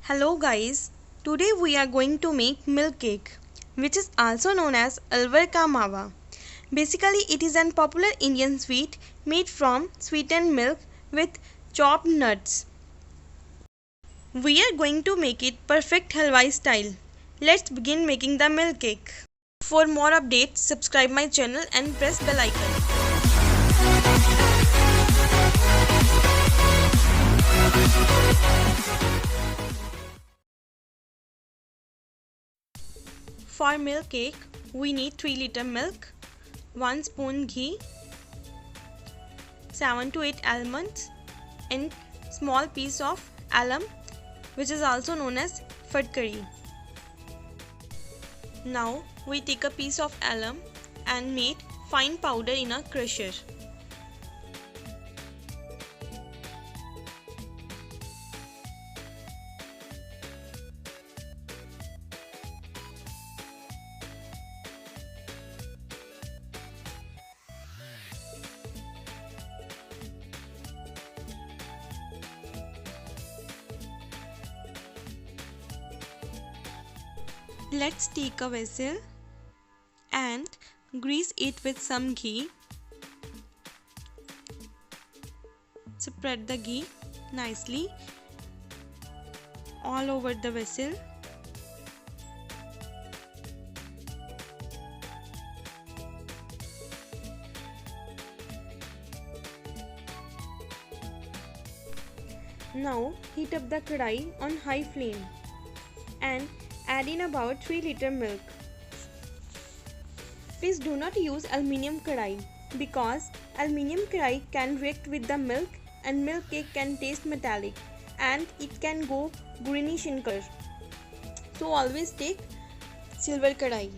Hello guys, today we are going to make milk cake, which is also known as alvar ka mawa. Basically it is an popular Indian sweet made from sweetened milk with chopped nuts. We are going to make it perfect halwai style. Let's begin making the milk cake. For more updates, subscribe my channel and press bell icon. For milk cake, we need 3 liter milk, 1 spoon ghee, 7 to 8 almonds, and small piece of alum, which is also known as fadkari. Now we take a piece of alum and made fine powder in a crusher. Let's take a vessel and grease it with some ghee. Spread the ghee nicely all over the vessel. Now heat up the kadai on high flame and add in about 3 liter milk. Please do not use aluminium kadai because aluminium kadai can react with the milk and milk cake can taste metallic and it can go greenish in color. So always take silver kadai.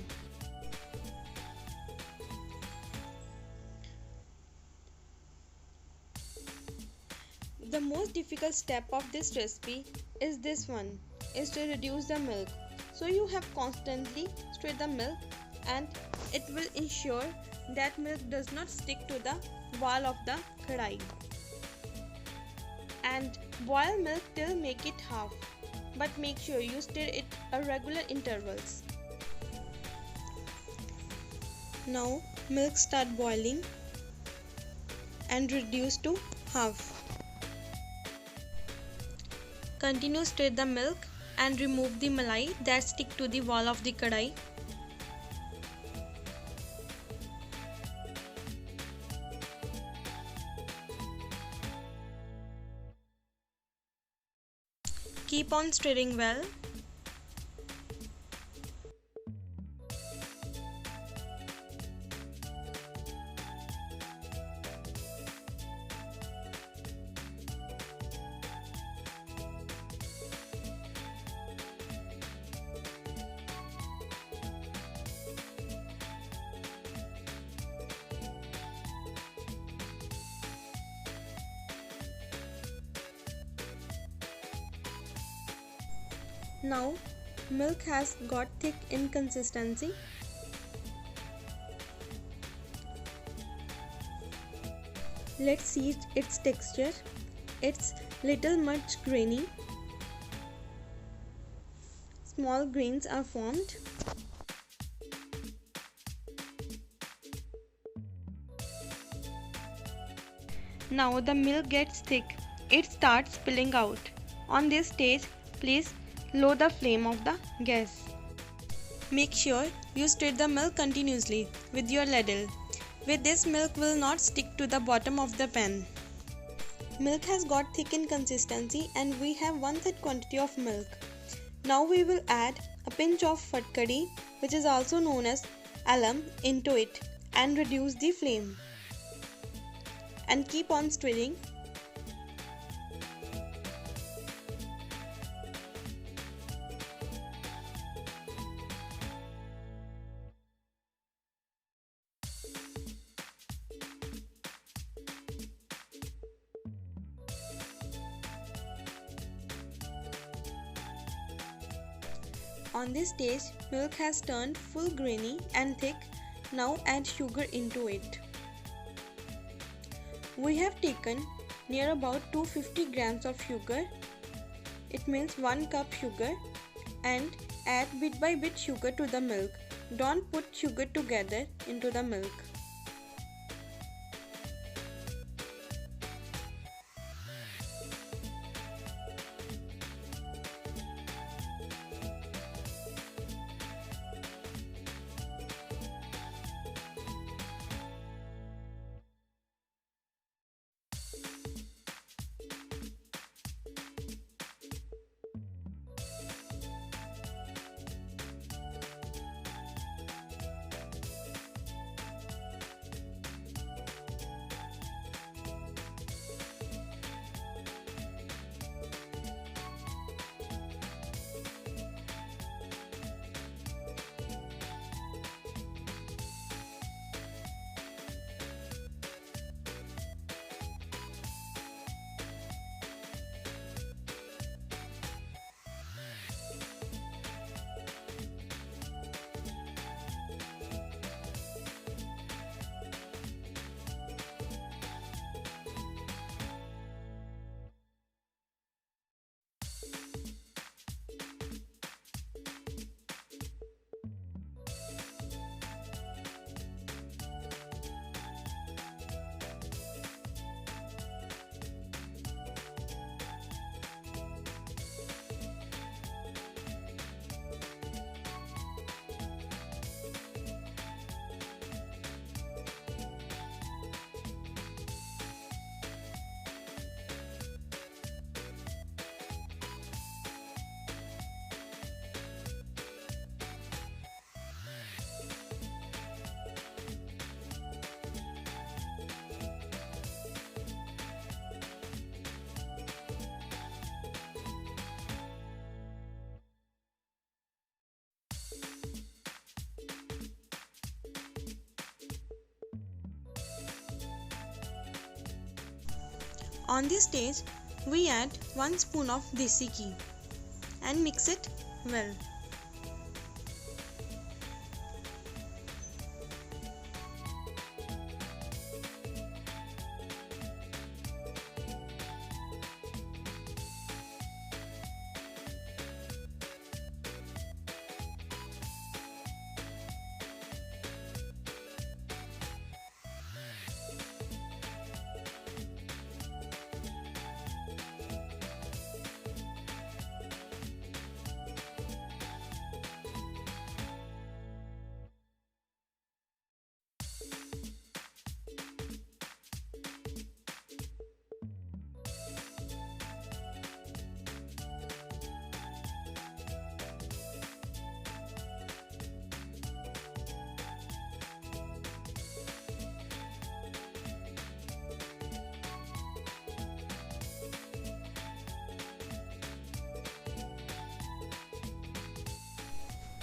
The most difficult step of this recipe is this one, is to reduce the milk. So you have constantly stir the milk and it will ensure that milk does not stick to the wall of the kadai. And boil milk till make it half, but make sure you stir it at regular intervals. Now milk start boiling and reduce to half. Continue stir the milk and remove the malai that stick to the wall of the kadai. Keep on stirring well. Now milk has got thick in consistency. Let's see its texture. It's little much grainy. Small grains are formed. Now the milk gets thick. It starts spilling out. On this stage, please lower the flame of the gas. Make sure you stir the milk continuously with your ladle. With this, milk will not stick to the bottom of the pan. Milk has got thick in consistency and we have 1/3 quantity of milk. Now we will add a pinch of fadkari, which is also known as alum, into it and reduce the flame. And keep on stirring. On this stage, milk has turned full grainy and thick. Now add sugar into it. We have taken near about 250 grams of sugar it means 1 cup sugar, and add bit by bit sugar to the milk. Don't put sugar together into the milk. On this stage, we add 1 spoon of desi ghee and mix it well.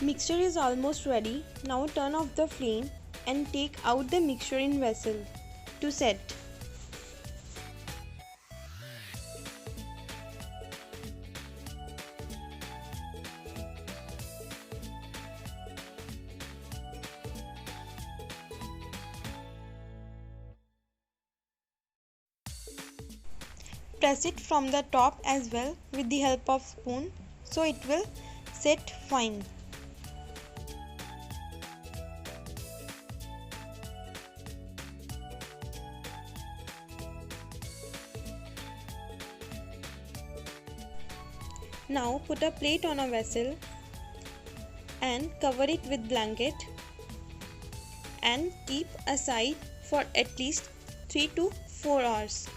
Mixture is almost ready. Now turn off the flame and take out the mixture in vessel to set. Press it from the top as well with the help of spoon so it will set fine. Now put a plate on a vessel and cover it with blanket and keep aside for at least 3 to 4 hours.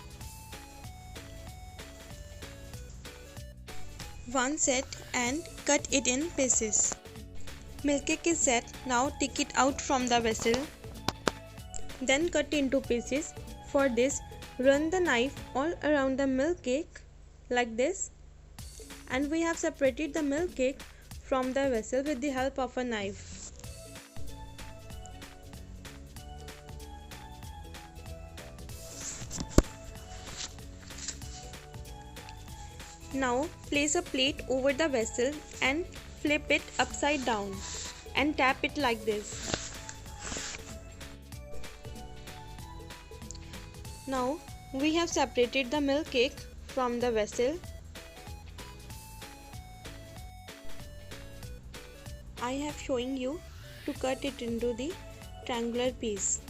Once set and cut it in pieces. Milk cake is set. Now take it out from the vessel. Then cut into pieces. For this, run the knife all around the milk cake like this. And we have separated the milk cake from the vessel with the help of a knife. Now place a plate over the vessel and flip it upside down and tap it like this. Now we have separated the milk cake from the vessel. I have showing you to cut it into the triangular piece.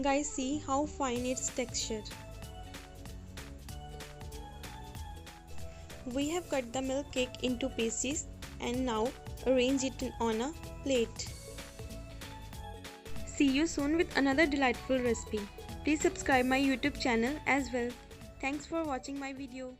Guys, see how fine its texture. We have cut the milk cake into pieces and now arrange it on a plate. See you soon with another delightful recipe. Please subscribe my YouTube channel as well. Thanks for watching my video.